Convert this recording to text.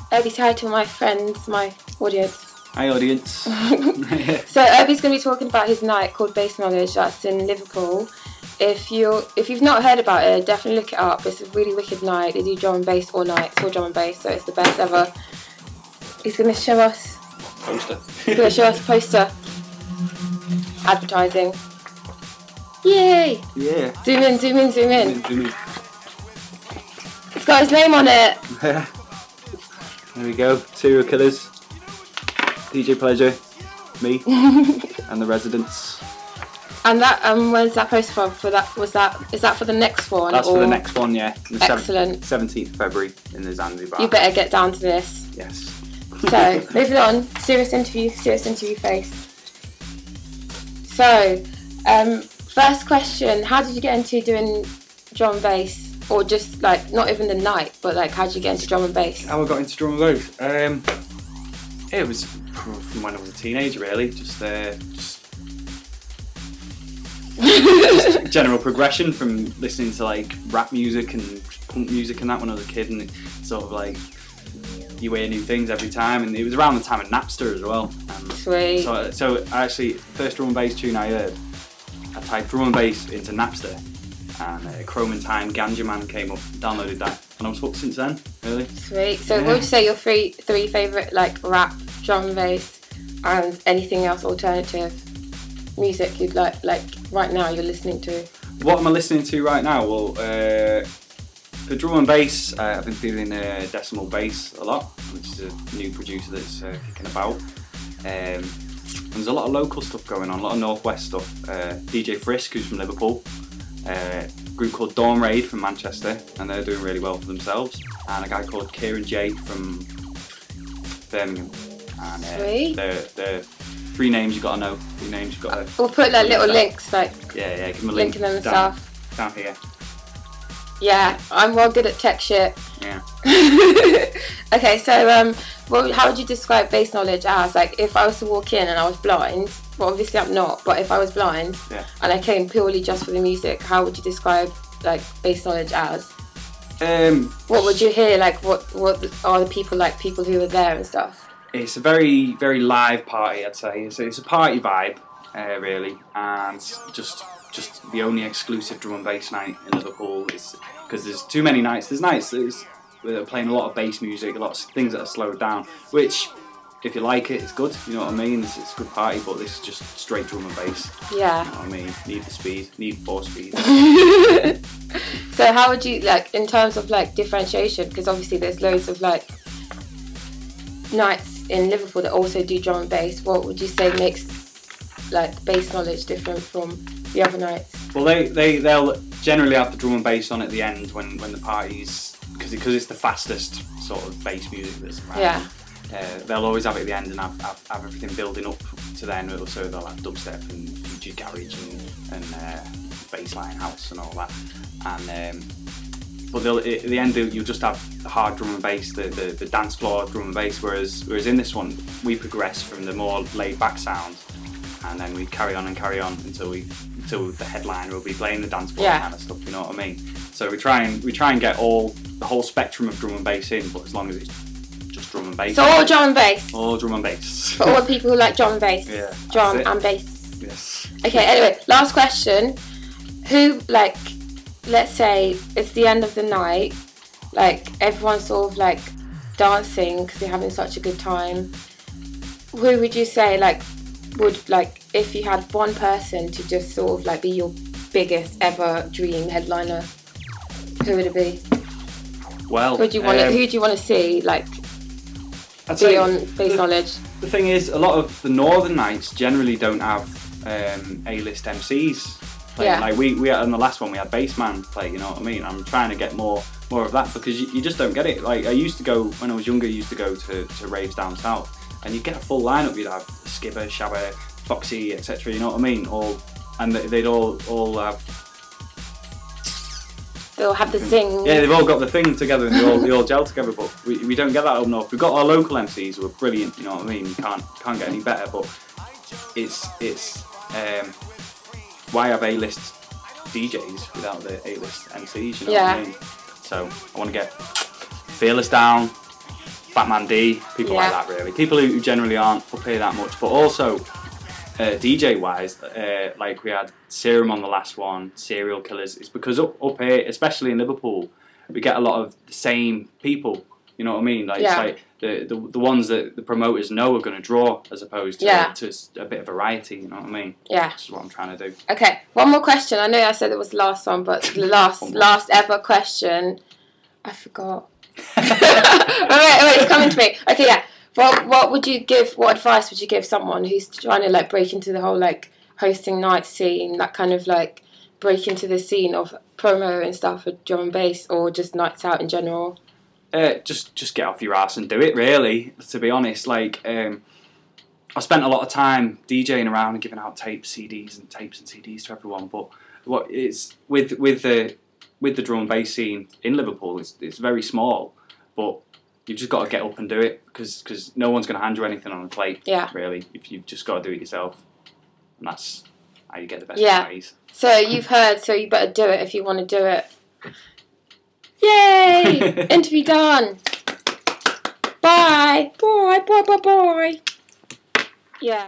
Erbie, say hi to my friends, my audience. Hi, audience. So Erbie's going to be talking about his night called BassKnowledge. That's in Liverpool. If you've not heard about it, definitely look it up. It's a really wicked night. They do drum and bass all night. It's all drum and bass, so it's the best ever. He's going to show us Poster. He's going to show us a poster. Advertising. Yay! Yeah. Zoom in, zoom in, zoom in. Zoom in. It's got his name on it. There we go. Serial killers. DJ Pleasure. Me. And the residents. And that when's that poster from? Is that for the next one? That's for the next one, yeah. The Excellent. 17th of February in the Zanzibar. You better get down to this. Yes. So, moving on. Serious interview face. So, first question, how did you get into doing drum and bass? Or just like, not even the night, but like, how did you get into drum and bass? How I got into drum and bass? It was from when I was a teenager, really. Just general progression from listening to like rap music and punk music and that when I was a kid, and it sort of like you hear new things every time. And it was around the time of Napster as well. Sweet. So actually, first drum and bass tune I heard, I typed drum and bass into Napster, and Chrome and Time Ganja Man came up, downloaded that, and I was hooked since then, really. Sweet. So what would you say your three favourite like rap, drum and bass, and anything else alternative music you'd like right now you're listening to? What am I listening to right now? Well, for drum and bass, I've been feeling Decimal Bass a lot, which is a new producer that's kicking about. There's a lot of local stuff going on, a lot of Northwest stuff. DJ Frisk, who's from Liverpool, a group called Dawn Raid from Manchester, and they're doing really well for themselves. And a guy called Kieran J from Birmingham. And they're three names you gotta know. Three names you gotta. We'll put like little links, like give them a link. Linking them and stuff. Down here. Yeah, I'm well good at tech shit. Yeah. Okay, so how would you describe BassKnowledge as? Like, if I was to walk in and I was blind, well, obviously I'm not, but if I was blind and I came purely just for the music, how would you describe like BassKnowledge as? What would you hear? Like, what are the people like? People who are there and stuff. It's a very, very live party, I'd say. It's a party vibe, really, and just the only exclusive drum and bass night in Liverpool is because there's too many nights. There's nights they're playing a lot of bass music, a lot of things that are slowed down, which, if you like it, it's good, you know what I mean? It's a good party, but this is just straight drum and bass. Yeah. You know what I mean? Need the speed, need 4 speed. So how would you, like, in terms of, like, differentiation, because obviously there's loads of, like, nights in Liverpool that also do drum and bass, what would you say makes, like, BassKnowledge different from the other nights? Well, they'll generally have the drum and bass on at the end when the party's, because it's the fastest sort of bass music that's around. Yeah. They'll always have it at the end and have everything building up to then, so they'll have dubstep and future garage and bassline house and all that. And but at the end you'll just have the hard drum and bass, the dance floor drum and bass. Whereas in this one we progress from the more laid back sound, and then we carry on until the headliner will be playing the dance floor kind of stuff. You know what I mean? So we try and get the whole spectrum of drum and bass in, but as long as it's just drum and bass. So all drum and bass. All drum and bass. For all the people who like drum and bass. Yeah. Drum and bass. Yes. Okay. Anyway, last question. Who, like, let's say it's the end of the night, like everyone's sort of like dancing because they're having such a good time. Who would you say would if you had one person to just sort of like be your biggest ever dream headliner? Who would it be? Well, who do you want to see be on BassKnowledge? The thing is, a lot of the northern nights generally don't have A-list MCs playing. Yeah. Like we had on the last one, we had Bassman play. You know what I mean? I'm trying to get more of that because you just don't get it. Like I used to go when I was younger. I used to go to raves down south, and you get a full lineup. You'd have Skipper, Shabba, Foxy, etc. You know what I mean? They'd all have. They'll have the thing. Yeah, they've all got the thing together and they all gel together, but we don't get that up north. We've got our local MCs who are brilliant, you know what I mean? Can't get any better, but it's why have A-list DJs without the A-list MCs, you know what I mean? So I want to get Fearless down, Fat Man D, people like that really. People who generally aren't up here that much, but also DJ wise, like we had Serum on the last one, Serial Killers. It's because up here, especially in Liverpool, we get a lot of the same people. You know what I mean? Like it's like the ones that the promoters know are going to draw, as opposed to a bit of variety. You know what I mean? Yeah. That's what I'm trying to do. Okay, one more question. I know I said it was the last one, but the last ever question. I forgot. wait, it's coming to me. Okay, yeah. What would you give? What advice would you give someone who's trying to like break into the whole like hosting night scene, that kind of like break into the scene of promo and stuff for drum and bass, or just nights out in general? Just get off your ass and do it. Really, to be honest, like I spent a lot of time DJing around and giving out tapes and CDs to everyone. But what it's with the drum and bass scene in Liverpool, it's very small, but you've just got to get up and do it because no one's going to hand you anything on a plate. Yeah. Really, if you've just got to do it yourself, and that's how you get the best praise. So you've heard. So you better do it if you want to do it. Yay! Interview done. Bye. Bye. Bye. Bye. Bye. Yeah.